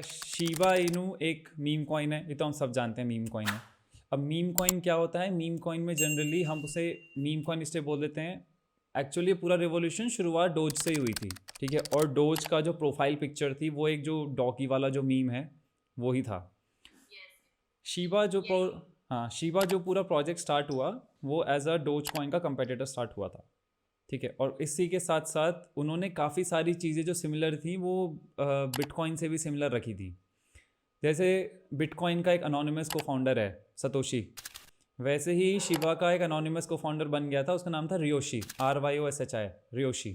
शीबा इनू एक meme coin है, ये तो हम सब जानते हैं मीम कॉइन है। अब मीम कॉइन क्या होता है? मीम कॉइन में जनरली हम उसे मीम कॉइन इसलिए बोल देते हैं, एक्चुअली पूरा रिवॉल्यूशन शुरुआत डोज से ही हुई थी, ठीक है। और डोज का जो प्रोफाइल पिक्चर थी वो एक जो डॉगी वाला जो मीम है वो ही था। शीबा जो प्रो यही। हाँ, शीबा जो पूरा प्रोजेक्ट स्टार्ट हुआ वो एज अ डोज कॉइन का कंपेटिटर स्टार्ट हुआ था, ठीक है। और इसी के साथ साथ उन्होंने काफ़ी सारी चीज़ें जो सिमिलर थी वो बिटकॉइन से भी सिमिलर रखी थी। जैसे बिटकॉइन का एक अनोनिमस को फाउंडर है सतोशी, वैसे ही शिबा का एक अनोनिमस को फाउंडर बन गया था, उसका नाम था रियोशी, RYOSHI, रियोशी,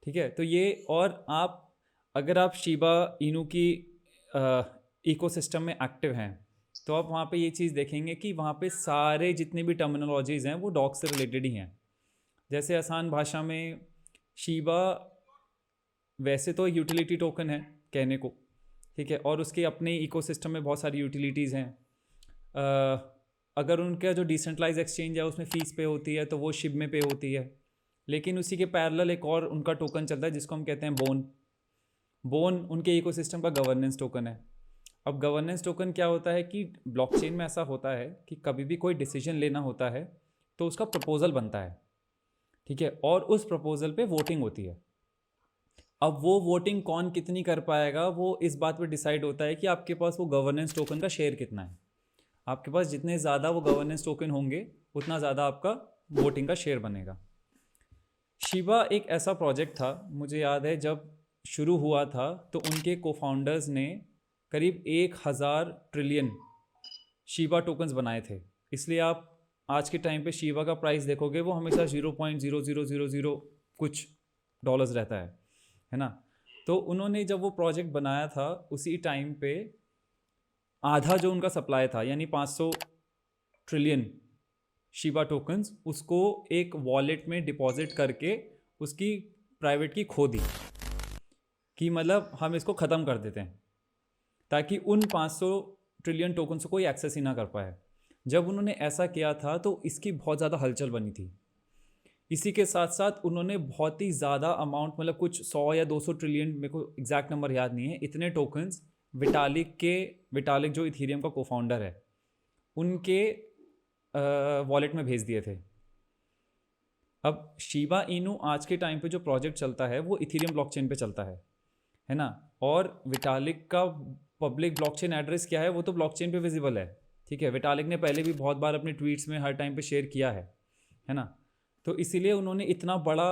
ठीक है। तो ये, और आप अगर आप शिबा इनू की इकोसिस्टम में एक्टिव हैं तो आप वहाँ पे ये चीज़ देखेंगे कि वहाँ पे सारे जितने भी टर्मिनोलॉजीज़ हैं वो डॉग से रिलेटेड ही हैं। जैसे आसान भाषा में शीबा वैसे तो यूटिलिटी टोकन है कहने को, ठीक है, और उसके अपने इकोसिस्टम में बहुत सारी यूटिलिटीज़ हैं। अगर उनका जो डिसेंट्रलाइज एक्सचेंज है उसमें फ़ीस पे होती है तो वो शिब में पे होती है। लेकिन उसी के पैरेलल एक और उनका टोकन चलता है जिसको हम कहते हैं बोन। बोन उनके इकोसिस्टम का गवर्नेंस टोकन है। अब गवर्नेंस टोकन क्या होता है कि ब्लॉकचेन में ऐसा होता है कि कभी भी कोई डिसीजन लेना होता है तो उसका प्रपोजल बनता है, ठीक है, और उस प्रपोजल पे वोटिंग होती है। अब वो वोटिंग कौन कितनी कर पाएगा वो इस बात पे डिसाइड होता है कि आपके पास वो गवर्नेंस टोकन का शेयर कितना है। आपके पास जितने ज़्यादा वो गवर्नेंस टोकन होंगे उतना ज़्यादा आपका वोटिंग का शेयर बनेगा। शिबा एक ऐसा प्रोजेक्ट था, मुझे याद है जब शुरू हुआ था तो उनके कोफाउंडर्स ने करीब 1,000 ट्रिलियन शिबा टोकन्स बनाए थे। इसलिए आप आज के टाइम पे शिबा का प्राइस देखोगे वो हमेशा 0.0000 कुछ डॉलर्स रहता है ना। तो उन्होंने जब वो प्रोजेक्ट बनाया था उसी टाइम पे आधा जो उनका सप्लाई था यानी 500 ट्रिलियन शिबा टोकन्स उसको एक वॉलेट में डिपॉजिट करके उसकी प्राइवेट की खो दी, कि मतलब हम इसको ख़त्म कर देते हैं ताकि उन 500 ट्रिलियन टोकन्स को कोई एक्सेस ही ना कर पाए। जब उन्होंने ऐसा किया था तो इसकी बहुत ज़्यादा हलचल बनी थी। इसी के साथ साथ उन्होंने बहुत ही ज़्यादा अमाउंट, मतलब कुछ 100 या 200 ट्रिलियन, मेरे को एग्जैक्ट नंबर याद नहीं है, इतने टोकन्स विटालिक जो इथीरियम का कोफाउंडर है उनके वॉलेट में भेज दिए थे। अब शिबा इनू आज के टाइम पे जो प्रोजेक्ट चलता है वो इथीरियम ब्लॉकचेन पे चलता है ना। और विटालिक का पब्लिक ब्लॉकचेन एड्रेस क्या है वो तो ब्लॉकचेन पे विजिबल है, ठीक है। विटालिक ने पहले भी बहुत बार अपने ट्वीट्स में हर टाइम पे शेयर किया है ना। तो इसीलिए उन्होंने इतना बड़ा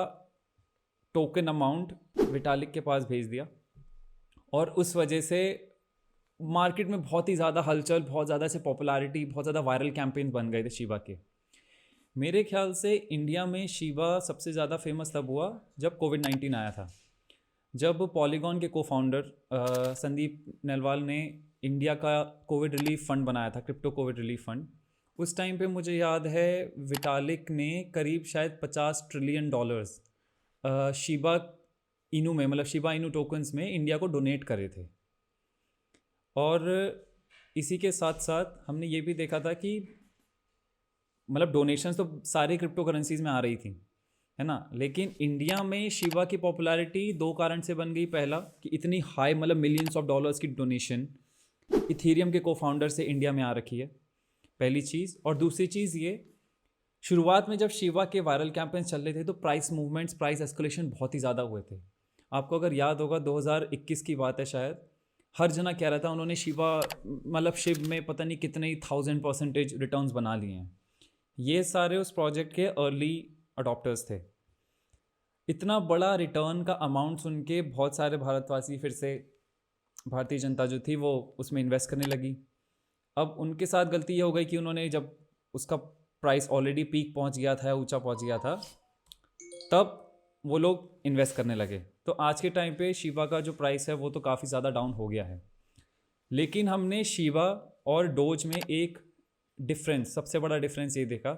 टोकन अमाउंट विटालिक के पास भेज दिया और उस वजह से मार्केट में बहुत ही ज़्यादा हलचल, बहुत ज़्यादा से पॉपुलैरिटी, बहुत ज़्यादा वायरल कैंपेन बन गए थे शिबा के। मेरे ख्याल से इंडिया में शिबा सबसे ज़्यादा फेमस तब हुआ जब कोविड-19 आया था। जब पॉलीगॉन के को-फाउंडर संदीप नेलवाल ने इंडिया का कोविड रिलीफ फंड बनाया था, क्रिप्टो कोविड रिलीफ फंड। उस टाइम पे मुझे याद है विटालिक ने करीब शायद 50 ट्रिलियन डॉलर्स शिबा इनू में, मतलब शिबा इनू टोकन्स में इंडिया को डोनेट करे थे। और इसी के साथ साथ हमने ये भी देखा था कि मतलब डोनेशंस तो सारी क्रिप्टो करेंसीज में आ रही थी, है ना। लेकिन इंडिया में शिबा की पॉपुलैरिटी दो कारण से बन गई। पहला कि इतनी हाई, मतलब मिलियंस ऑफ डॉलर्स की डोनेशन इथीरियम के को-फाउंडर से इंडिया में आ रखी है, पहली चीज़। और दूसरी चीज़ ये, शुरुआत में जब शिवा के वायरल कैंपेन्स चल रहे थे तो प्राइस मूवमेंट्स, प्राइस एस्केलेशन बहुत ही ज़्यादा हुए थे। आपको अगर याद होगा 2021 की बात है शायद, हर जना कह रहा था उन्होंने शिवा, मतलब शिव में पता नहीं कितने ही 1000% रिटर्न्स बना लिए हैं। ये सारे उस प्रोजेक्ट के अर्ली अडॉप्टर्स थे। इतना बड़ा रिटर्न का अमाउंट सुन के बहुत सारे भारतवासी फिर से, भारतीय जनता जो थी वो उसमें इन्वेस्ट करने लगी। अब उनके साथ गलती ये हो गई कि उन्होंने, जब उसका प्राइस ऑलरेडी पीक पहुंच गया था, ऊंचा पहुंच गया था, तब वो लोग इन्वेस्ट करने लगे। तो आज के टाइम पे शिबा का जो प्राइस है वो तो काफ़ी ज़्यादा डाउन हो गया है। लेकिन हमने शिबा और डोज में एक डिफरेंस, सबसे बड़ा डिफरेंस ये देखा,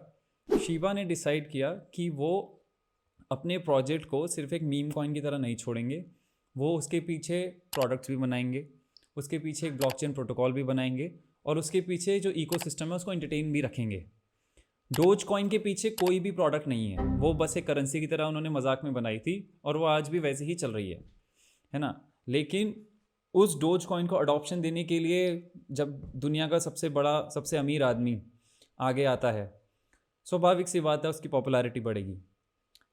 शिबा ने डिसाइड किया कि वो अपने प्रोजेक्ट को सिर्फ एक मीम कॉइन की तरह नहीं छोड़ेंगे, वो उसके पीछे प्रोडक्ट्स भी बनाएंगे, उसके पीछे एक ब्लॉकचेन प्रोटोकॉल भी बनाएंगे और उसके पीछे जो इकोसिस्टम है उसको एंटरटेन भी रखेंगे। डोज कॉइन के पीछे कोई भी प्रोडक्ट नहीं है, वो बस एक करेंसी की तरह उन्होंने मजाक में बनाई थी और वो आज भी वैसे ही चल रही है ना। लेकिन उस डोज कॉइन को अडॉप्शन देने के लिए जब दुनिया का सबसे बड़ा सबसे अमीर आदमी आगे आता है, स्वाभाविक सी बात है उसकी पॉपुलैरिटी बढ़ेगी।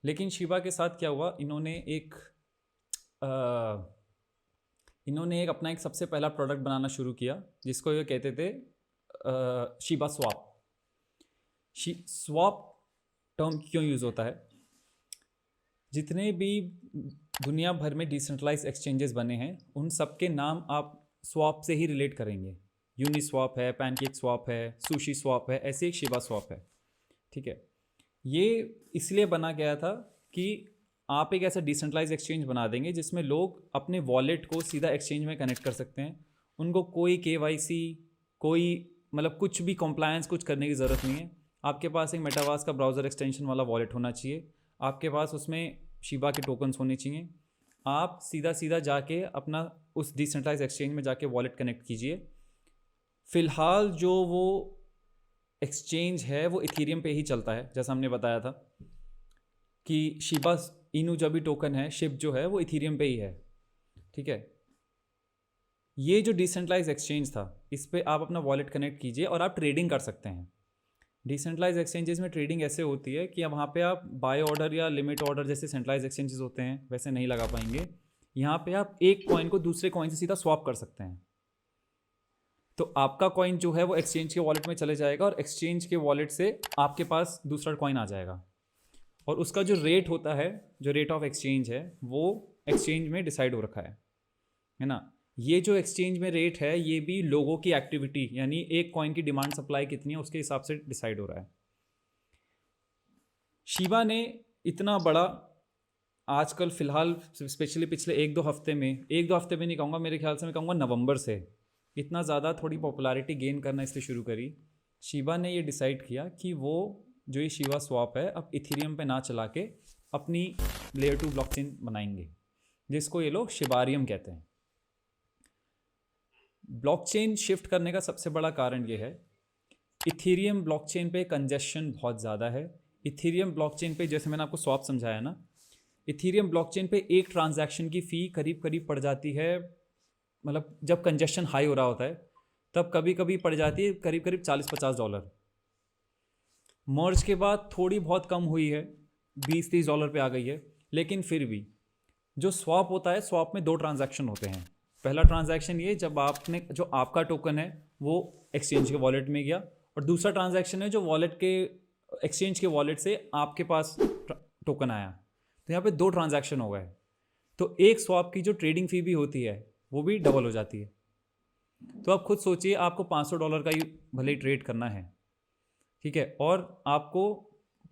लेकिन शिबा के साथ क्या हुआ, इन्होंने एक अपना एक सबसे पहला प्रोडक्ट बनाना शुरू किया जिसको ये कहते थे शिबा स्वैप। स्वैप टर्म क्यों यूज़ होता है? जितने भी दुनिया भर में डिसेंट्रलाइज एक्सचेंजेस बने हैं उन सब के नाम आप स्वैप से ही रिलेट करेंगे। यूनिस्वैप है, पैनकेक स्वैप है, सुशी स्वैप है, ऐसे एक शिबा स्वैप है। ठीक है, ये इसलिए बना गया था कि आप एक ऐसा डिसेंट्रलाइज एक्सचेंज बना देंगे जिसमें लोग अपने वॉलेट को सीधा एक्सचेंज में कनेक्ट कर सकते हैं। उनको कोई KYC, कोई मतलब कुछ भी कॉम्प्लायंस कुछ करने की ज़रूरत नहीं है। आपके पास एक मेटावर्स का ब्राउज़र एक्सटेंशन वाला वॉलेट होना चाहिए, आपके पास उसमें शिबा के टोकन्स होने चाहिए। आप सीधा सीधा जाके अपना उस डिसेंट्रलाइज एक्सचेंज में जाके वॉलेट कनेक्ट कीजिए। फ़िलहाल जो वो एक्सचेंज है वो इथीरियम पे ही चलता है, जैसा हमने बताया था कि शिबा इनू जो भी टोकन है, शिप जो है वो इथीरियम पे ही है। ठीक है, ये जो डिसेंट्रलाइज एक्सचेंज था इस पे आप अपना वॉलेट कनेक्ट कीजिए और आप ट्रेडिंग कर सकते हैं। डिसेंट्रलाइज एक्सचेंजेस में ट्रेडिंग ऐसे होती है कि वहाँ पे आप बाय ऑर्डर या लिमिट ऑर्डर जैसे सेंट्रलाइज एक्सचेंजेस होते हैं वैसे नहीं लगा पाएंगे। यहाँ पे आप एक कॉइन को दूसरे कॉइन से सीधा स्वैप कर सकते हैं। तो आपका कॉइन जो है वो एक्सचेंज के वॉलेट में चले जाएगा और एक्सचेंज के वॉलेट से आपके पास दूसरा कॉइन आ जाएगा। और उसका जो रेट होता है, जो रेट ऑफ एक्सचेंज है, वो एक्सचेंज में डिसाइड हो रखा है ना। ये जो एक्सचेंज में रेट है ये भी लोगों की एक्टिविटी, यानी एक कॉइन की डिमांड सप्लाई कितनी है उसके हिसाब से डिसाइड हो रहा है। शिबा ने इतना बड़ा आजकल फ़िलहाल स्पेशली पिछले एक दो हफ्ते में नहीं कहूँगा, मेरे ख्याल से मैं कहूँगा नवंबर से इतना ज़्यादा थोड़ी पॉपुलैरिटी गेन करना इसलिए शुरू करी। शिबा ने ये डिसाइड किया कि वो जो ये शिबा स्वैप है अब इथीरियम पे ना चला के अपनी लेयर 2 ब्लॉकचेन बनाएंगे जिसको ये लोग शिबारियम कहते हैं। ब्लॉकचेन शिफ्ट करने का सबसे बड़ा कारण ये है, इथीरियम ब्लॉकचेन पे कंजेशन बहुत ज़्यादा है। इथीरियम ब्लॉकचेन पे जैसे मैंने आपको स्वैप समझाया ना, इथीरियम ब्लॉकचेन पे एक ट्रांजैक्शन की फ़ी करीब करीब पड़ जाती है, मतलब जब कंजेशन हाई हो रहा होता है तब कभी कभी पड़ जाती है करीब करीब $40-50। मर्ज के बाद थोड़ी बहुत कम हुई है, $20-30 पे आ गई है। लेकिन फिर भी जो स्वैप होता है, स्वैप में 2 ट्रांजैक्शन होते हैं। पहला ट्रांजैक्शन ये जब आपने जो आपका टोकन है वो एक्सचेंज के वॉलेट में गया, और दूसरा ट्रांजैक्शन है जो वॉलेट के एक्सचेंज के वॉलेट से आपके पास टोकन आया। तो यहाँ पे 2 ट्रांजैक्शन हो गए। तो एक स्वैप की जो ट्रेडिंग फ़ी भी होती है वो भी डबल हो जाती है। तो आप खुद सोचिए, आपको $500 का ही भले ही ट्रेड करना है, ठीक है, और आपको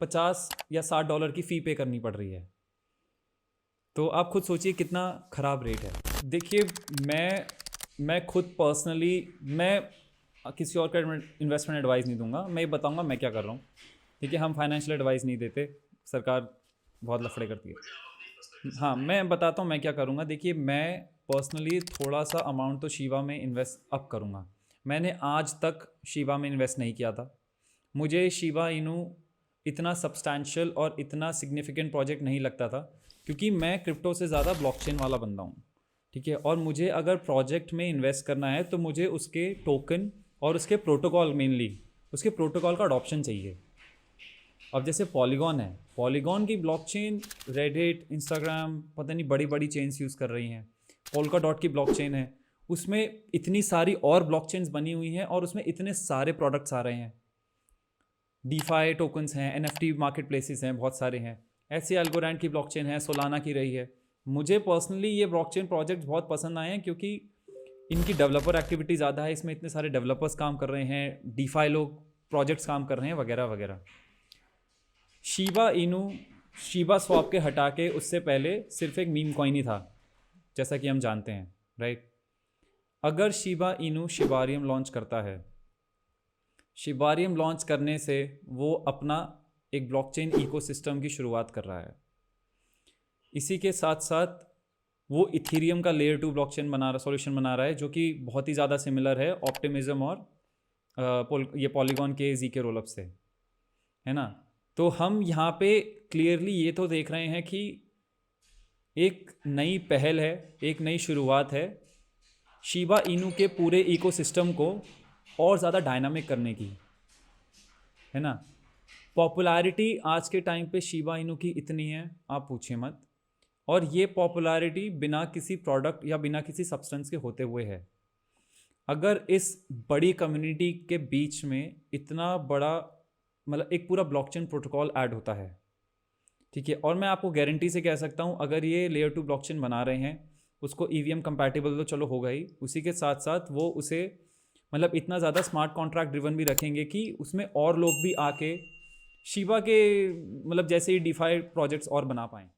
$50 या $60 की फ़ी पे करनी पड़ रही है। तो आप खुद सोचिए कितना ख़राब रेट है। देखिए, मैं खुद पर्सनली मैं किसी और का इन्वेस्टमेंट एडवाइस नहीं दूंगा, मैं ये बताऊंगा मैं क्या कर रहा हूँ। ठीक है, हम फाइनेंशियल एडवाइस नहीं देते, सरकार बहुत लफड़े करती है। हाँ, मैं बताता हूँ मैं क्या करूँगा। देखिए, मैं पर्सनली थोड़ा सा अमाउंट तो शिबा में इन्वेस्ट अब करूँगा। मैंने आज तक शिबा में इन्वेस्ट नहीं किया था। मुझे शिबा इनू इतना सब्सटैंशियल और इतना सिग्निफिकेंट प्रोजेक्ट नहीं लगता था, क्योंकि मैं क्रिप्टो से ज़्यादा ब्लॉकचेन वाला बंदा हूँ। ठीक है, और मुझे अगर प्रोजेक्ट में इन्वेस्ट करना है तो मुझे उसके टोकन और उसके प्रोटोकॉल, मेनली उसके प्रोटोकॉल का अडॉप्शन चाहिए। अब जैसे पॉलीगॉन है, पॉलीगॉन की ब्लॉकचेन रेडिट, इंस्टाग्राम, पता नहीं बड़ी बड़ी चेन्स यूज़ कर रही हैं। पोल्काडॉट की ब्लॉकचेन है, उसमें इतनी सारी और ब्लॉकचेन्स बनी हुई हैं और उसमें इतने सारे प्रोडक्ट्स आ रहे हैं। डीफाई टोकन्स हैं, NFT मार्केट प्लेसेस हैं, बहुत सारे हैं। ऐसे अल्गोरैंड की ब्लॉकचेन है, सोलाना की रही है। मुझे पर्सनली ये ब्लॉकचेन प्रोजेक्ट बहुत पसंद आए हैं क्योंकि इनकी डेवलपर एक्टिविटी ज़्यादा है, इसमें इतने सारे डेवलपर्स काम कर रहे हैं, डीफाई लोग प्रोजेक्ट्स काम कर रहे हैं, वगैरह वगैरह। शिबा इनू, शिबा स्वैप के हटा के उससे पहले सिर्फ एक मीम कॉइन ही था, जैसा कि हम जानते हैं, राइट। अगर शिबा इनू शिबारियम लॉन्च करता है, शिबारियम लॉन्च करने से वो अपना एक ब्लॉकचेन इकोसिस्टम की शुरुआत कर रहा है। इसी के साथ साथ वो इथीरियम का लेयर 2 ब्लॉकचेन सॉल्यूशन बना रहा है, जो कि बहुत ही ज़्यादा सिमिलर है ऑप्टिमिज्म और ये पॉलीगॉन के ZK रोलअप से, है ना। तो हम यहाँ पे क्लियरली ये तो देख रहे हैं कि एक नई पहल है, एक नई शुरुआत है शिबा इनू के पूरे इकोसिस्टम को और ज़्यादा डायनामिक करने की, है ना। पॉपुलैरिटी आज के टाइम पे शिबा इनू की इतनी है, आप पूछिए मत। और ये पॉपुलैरिटी बिना किसी प्रोडक्ट या बिना किसी सब्सटेंस के होते हुए है। अगर इस बड़ी कम्युनिटी के बीच में इतना बड़ा मतलब एक पूरा ब्लॉकचेन प्रोटोकॉल ऐड होता है, ठीक है, और मैं आपको गारंटी से कह सकता हूँ अगर ये लेयर 2 ब्लॉकचेन बना रहे हैं, उसको ईवीएम कंपैटिबल तो चलो होगा ही, उसी के साथ साथ वो उसे मतलब इतना ज़्यादा स्मार्ट कॉन्ट्रैक्ट ड्रिवन भी रखेंगे कि उसमें और लोग भी आके शिबा के मतलब जैसे ही डिफाई प्रोजेक्ट्स और बना पाएँ।